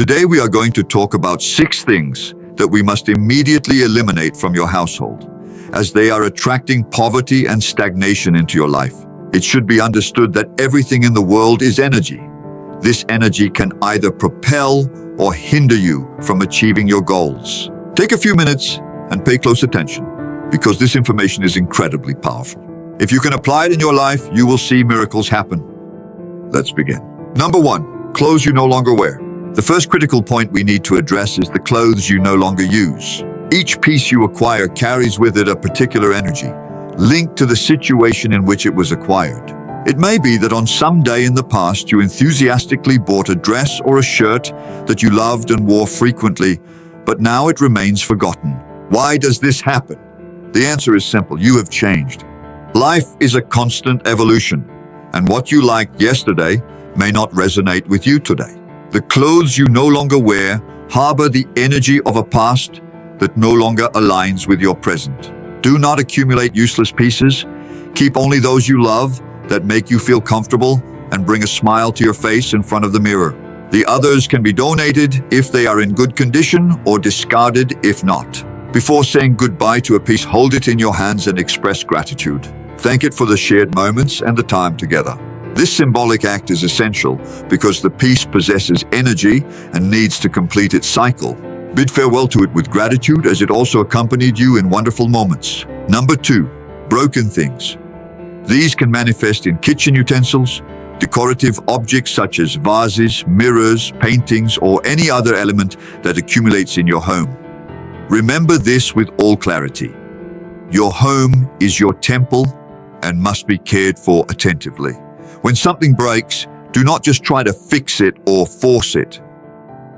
Today we are going to talk about 6 things that we must immediately eliminate from your household, as they are attracting poverty and stagnation into your life. It should be understood that everything in the world is energy. This energy can either propel or hinder you from achieving your goals. Take a few minutes and pay close attention, because this information is incredibly powerful. If you can apply it in your life, you will see miracles happen. Let's begin. Number 1, clothes you no longer wear. The first critical point we need to address is the clothes you no longer use. Each piece you acquire carries with it a particular energy, linked to the situation in which it was acquired. It may be that on some day in the past you enthusiastically bought a dress or a shirt that you loved and wore frequently, but now it remains forgotten. Why does this happen? The answer is simple: you have changed. Life is a constant evolution, and what you liked yesterday may not resonate with you today. The clothes you no longer wear harbor the energy of a past that no longer aligns with your present. Do not accumulate useless pieces. Keep only those you love that make you feel comfortable and bring a smile to your face in front of the mirror. The others can be donated if they are in good condition or discarded if not. Before saying goodbye to a piece, hold it in your hands and express gratitude. Thank it for the shared moments and the time together. This symbolic act is essential because the piece possesses energy and needs to complete its cycle. Bid farewell to it with gratitude, as it also accompanied you in wonderful moments. Number 2, broken things. These can manifest in kitchen utensils, decorative objects such as vases, mirrors, paintings, or any other element that accumulates in your home. Remember this with all clarity. Your home is your temple and must be cared for attentively. When something breaks, do not just try to fix it or force it.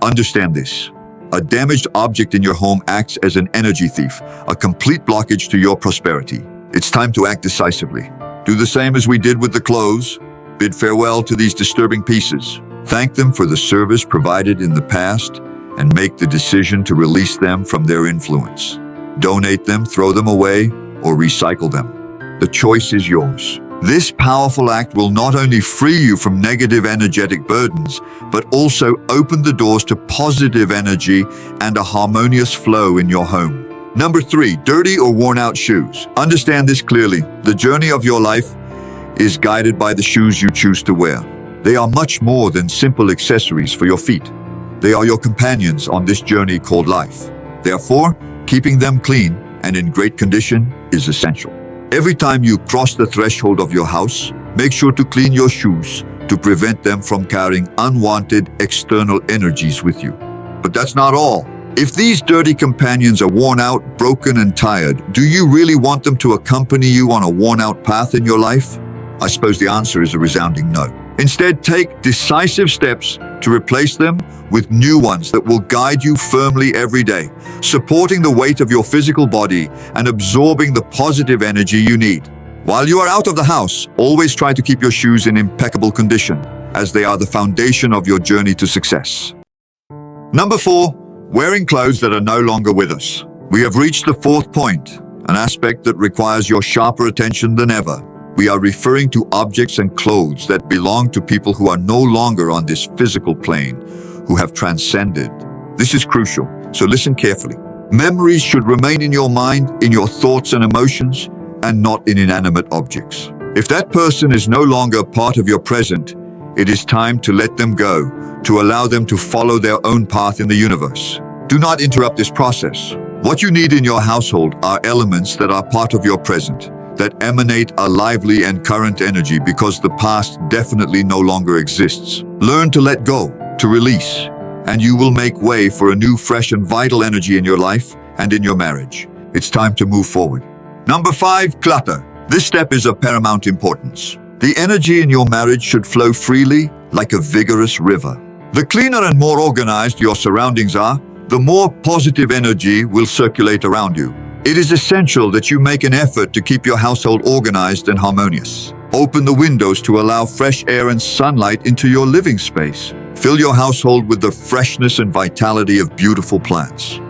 Understand this: a damaged object in your home acts as an energy thief, a complete blockage to your prosperity. It's time to act decisively. Do the same as we did with the clothes. Bid farewell to these disturbing pieces. Thank them for the service provided in the past and make the decision to release them from their influence. Donate them, throw them away, or recycle them. The choice is yours. This powerful act will not only free you from negative energetic burdens, but also open the doors to positive energy and a harmonious flow in your home. Number 3, dirty or worn out shoes. Understand this clearly. The journey of your life is guided by the shoes you choose to wear. They are much more than simple accessories for your feet. They are your companions on this journey called life. Therefore, keeping them clean and in great condition is essential. Every time you cross the threshold of your house, make sure to clean your shoes to prevent them from carrying unwanted external energies with you. But that's not all. If these dirty companions are worn out, broken, and tired, do you really want them to accompany you on a worn-out path in your life? I suppose the answer is a resounding no. Instead, take decisive steps to replace them with new ones that will guide you firmly every day, supporting the weight of your physical body and absorbing the positive energy you need. While you are out of the house, always try to keep your shoes in impeccable condition, as they are the foundation of your journey to success. Number 4, wearing clothes that are no longer with us. We have reached the 4th point, an aspect that requires your sharper attention than ever. We are referring to objects and clothes that belong to people who are no longer on this physical plane, who have transcended. This is crucial, so listen carefully. Memories should remain in your mind, in your thoughts and emotions, and not in inanimate objects. If that person is no longer part of your present, it is time to let them go, to allow them to follow their own path in the universe. Do not interrupt this process. What you need in your household are elements that are part of your present, that emanate a lively and current energy, because the past definitely no longer exists. Learn to let go, to release, and you will make way for a new, fresh and vital energy in your life and in your marriage. It's time to move forward. Number 5, clutter. This step is of paramount importance. The energy in your marriage should flow freely like a vigorous river. The cleaner and more organized your surroundings are, the more positive energy will circulate around you. It is essential that you make an effort to keep your household organized and harmonious. Open the windows to allow fresh air and sunlight into your living space. Fill your household with the freshness and vitality of beautiful plants.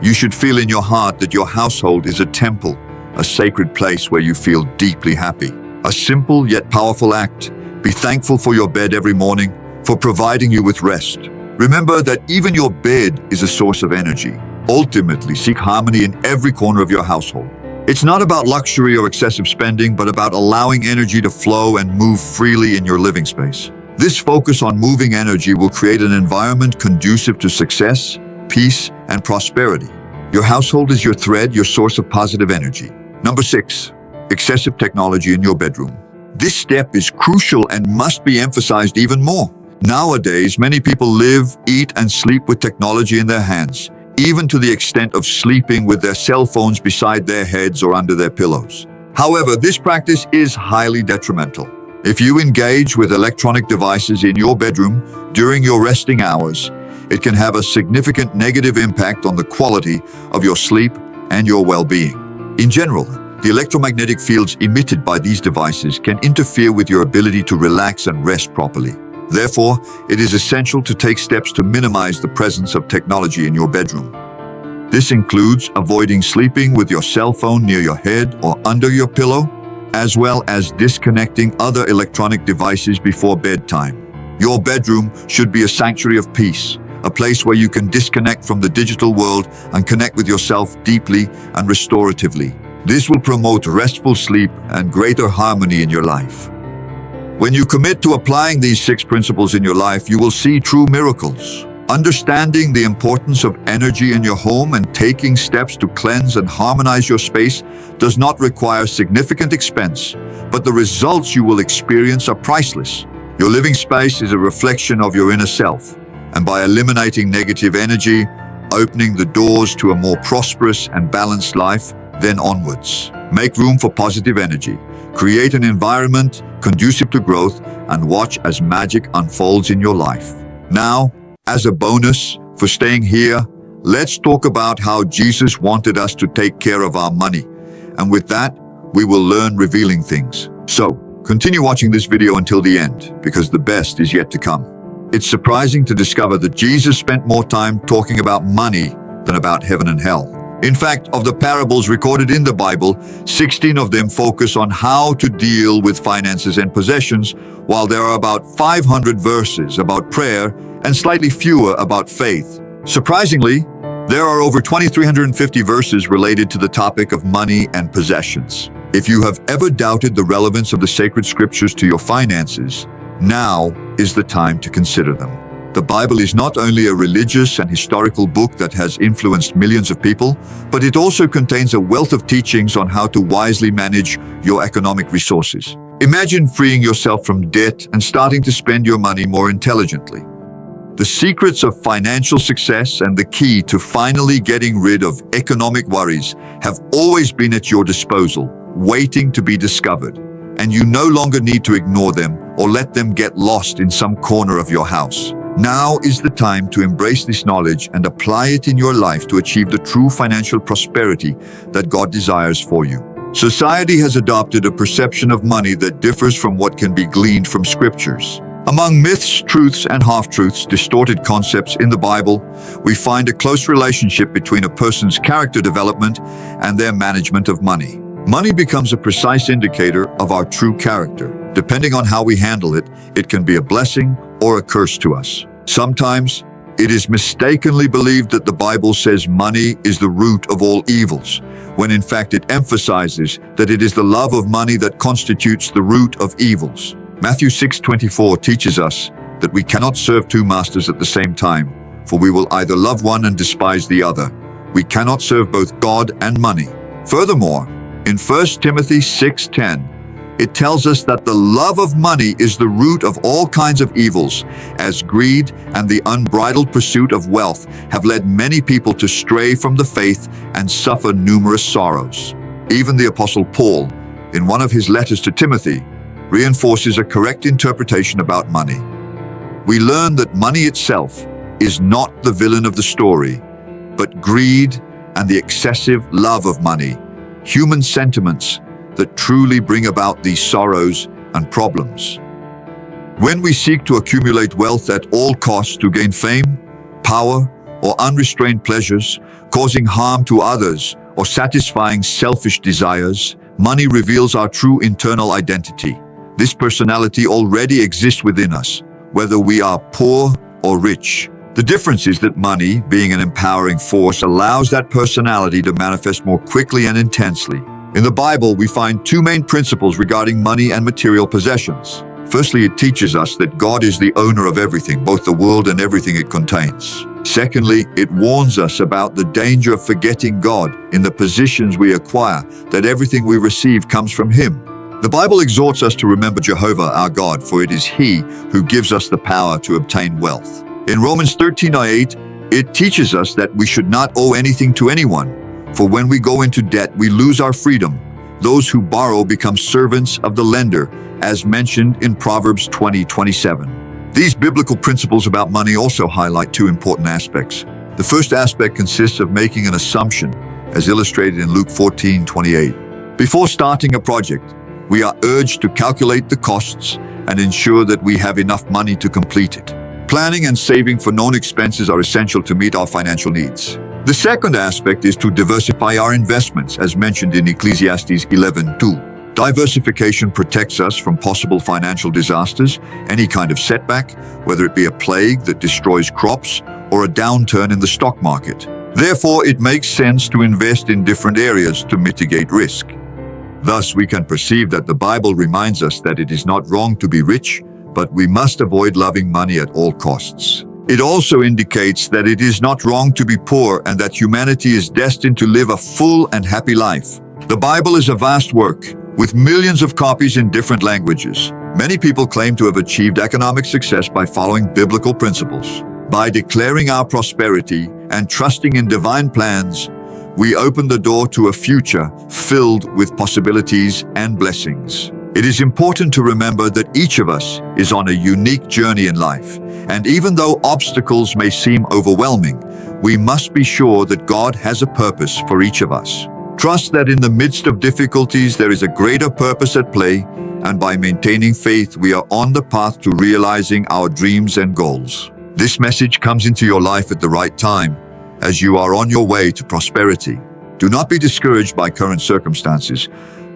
You should feel in your heart that your household is a temple, a sacred place where you feel deeply happy. A simple yet powerful act. Be thankful for your bed every morning, for providing you with rest. Remember that even your bed is a source of energy. Ultimately, seek harmony in every corner of your household. It's not about luxury or excessive spending, but about allowing energy to flow and move freely in your living space. This focus on moving energy will create an environment conducive to success, peace, and prosperity. Your household is your thread, your source of positive energy. Number 6, excessive technology in your bedroom. This step is crucial and must be emphasized even more. Nowadays, many people live, eat, and sleep with technology in their hands, even to the extent of sleeping with their cell phones beside their heads or under their pillows. However, this practice is highly detrimental. If you engage with electronic devices in your bedroom during your resting hours, it can have a significant negative impact on the quality of your sleep and your well-being. In general, the electromagnetic fields emitted by these devices can interfere with your ability to relax and rest properly. Therefore, it is essential to take steps to minimize the presence of technology in your bedroom. This includes avoiding sleeping with your cell phone near your head or under your pillow, as well as disconnecting other electronic devices before bedtime. Your bedroom should be a sanctuary of peace, a place where you can disconnect from the digital world and connect with yourself deeply and restoratively. This will promote restful sleep and greater harmony in your life. When you commit to applying these 6 principles in your life, you will see true miracles. Understanding the importance of energy in your home and taking steps to cleanse and harmonize your space does not require significant expense, but the results you will experience are priceless. Your living space is a reflection of your inner self, and by eliminating negative energy, opening the doors to a more prosperous and balanced life, then onwards. Make room for positive energy. Create an environment conducive to growth and watch as magic unfolds in your life. Now, as a bonus for staying here, let's talk about how Jesus wanted us to take care of our money. And with that, we will learn revealing things. So, continue watching this video until the end, because the best is yet to come. It's surprising to discover that Jesus spent more time talking about money than about heaven and hell. In fact, of the parables recorded in the Bible, 16 of them focus on how to deal with finances and possessions, while there are about 500 verses about prayer and slightly fewer about faith. Surprisingly, there are over 2,350 verses related to the topic of money and possessions. If you have ever doubted the relevance of the sacred scriptures to your finances, now is the time to consider them. The Bible is not only a religious and historical book that has influenced millions of people, but it also contains a wealth of teachings on how to wisely manage your economic resources. Imagine freeing yourself from debt and starting to spend your money more intelligently. The secrets of financial success and the key to finally getting rid of economic worries have always been at your disposal, waiting to be discovered, and you no longer need to ignore them or let them get lost in some corner of your house. Now is the time to embrace this knowledge and apply it in your life to achieve the true financial prosperity that God desires for you. Society has adopted a perception of money that differs from what can be gleaned from scriptures. Among myths, truths, and half-truths, distorted concepts in the Bible, we find a close relationship between a person's character development and their management of money. Money becomes a precise indicator of our true character. Depending on how we handle it, it can be a blessing or a curse to us. Sometimes, it is mistakenly believed that the Bible says money is the root of all evils, when in fact it emphasizes that it is the love of money that constitutes the root of evils. Matthew 6:24 teaches us that we cannot serve 2 masters at the same time, for we will either love one and despise the other. We cannot serve both God and money. Furthermore, in 1 Timothy 6:10, it tells us that the love of money is the root of all kinds of evils, as greed and the unbridled pursuit of wealth have led many people to stray from the faith and suffer numerous sorrows. Even the Apostle Paul, in one of his letters to Timothy, reinforces a correct interpretation about money. We learn that money itself is not the villain of the story, but greed and the excessive love of money, human sentiments that truly bring about these sorrows and problems. When we seek to accumulate wealth at all costs to gain fame, power, or unrestrained pleasures, causing harm to others or satisfying selfish desires, money reveals our true internal identity. This personality already exists within us, whether we are poor or rich. The difference is that money, being an empowering force, allows that personality to manifest more quickly and intensely. In the Bible, we find two main principles regarding money and material possessions. Firstly, it teaches us that God is the owner of everything, both the world and everything it contains. Secondly, it warns us about the danger of forgetting God in the possessions we acquire, that everything we receive comes from Him. The Bible exhorts us to remember Jehovah, our God, for it is He who gives us the power to obtain wealth. In Romans 13:8, it teaches us that we should not owe anything to anyone, for when we go into debt, we lose our freedom. Those who borrow become servants of the lender, as mentioned in Proverbs 20:27. These biblical principles about money also highlight two important aspects. The first aspect consists of making an assumption, as illustrated in Luke 14:28. Before starting a project, we are urged to calculate the costs and ensure that we have enough money to complete it. Planning and saving for known expenses are essential to meet our financial needs. The second aspect is to diversify our investments, as mentioned in Ecclesiastes 11:2. Diversification protects us from possible financial disasters, any kind of setback, whether it be a plague that destroys crops or a downturn in the stock market. Therefore, it makes sense to invest in different areas to mitigate risk. Thus, we can perceive that the Bible reminds us that it is not wrong to be rich, but we must avoid loving money at all costs. It also indicates that it is not wrong to be poor and that humanity is destined to live a full and happy life. The Bible is a vast work, with millions of copies in different languages. Many people claim to have achieved economic success by following biblical principles. By declaring our prosperity and trusting in divine plans, we open the door to a future filled with possibilities and blessings. It is important to remember that each of us is on a unique journey in life, and even though obstacles may seem overwhelming, we must be sure that God has a purpose for each of us. Trust that in the midst of difficulties there is a greater purpose at play, and by maintaining faith we are on the path to realizing our dreams and goals. This message comes into your life at the right time, as you are on your way to prosperity. Do not be discouraged by current circumstances,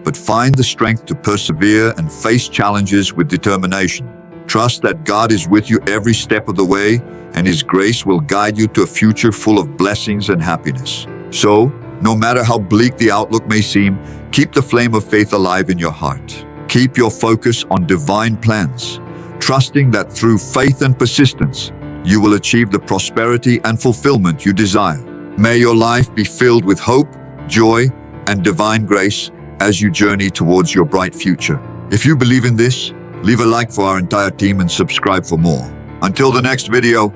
but find the strength to persevere and face challenges with determination. Trust that God is with you every step of the way, and His grace will guide you to a future full of blessings and happiness. So, no matter how bleak the outlook may seem, keep the flame of faith alive in your heart. Keep your focus on divine plans, trusting that through faith and persistence, you will achieve the prosperity and fulfillment you desire. May your life be filled with hope, joy, and divine grace as you journey towards your bright future. If you believe in this, leave a like for our entire team and subscribe for more. Until the next video,